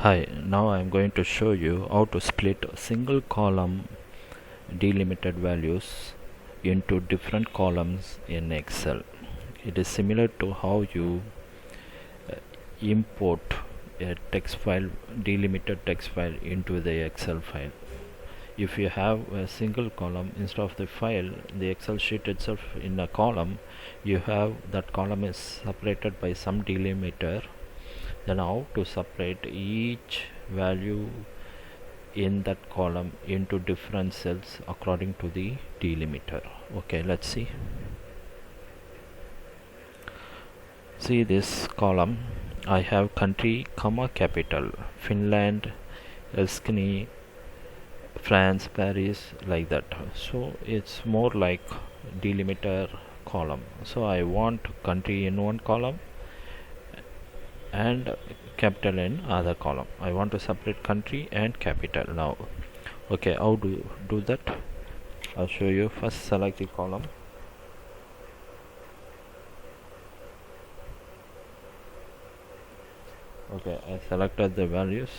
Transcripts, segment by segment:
Hi, now I am going to show you how to split single column delimited values into different columns in Excel. It is similar to how you import a text file, delimited text file into the Excel file. If you have a single column instead of the file, the Excel sheet itself in a column, you have that column is separated by some delimiter. Then how to separate each value in that column into different cells according to the delimiter. Okay, let's see. See this column, I have country comma capital, Finland, Helsinki, France, Paris, like that. So it's more like delimiter column. So I want country in one column and capital in other column. I want to separate country and capital now. Okay, how do that? I'll show you. First select the column. Okay, I selected the values.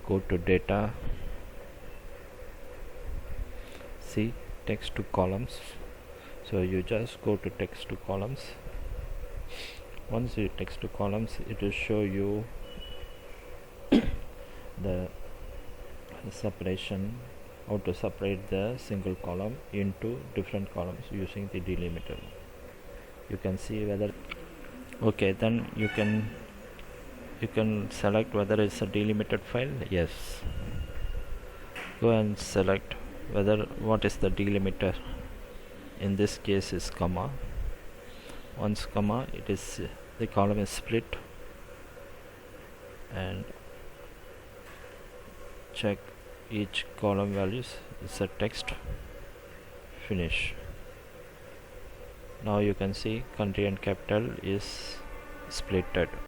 Go to data, see text to columns. So you just go to text to columns. Once you text to columns, it will show you the separation, how to separate the single column into different columns using the delimiter. You can see whether okay, then you can select whether it's a delimited file. Yes, go and select whether what is the delimiter. In this case is comma. Once comma, it is the column is split, and check each column values. It's a text. Finish. Now you can see country and capital is splitted.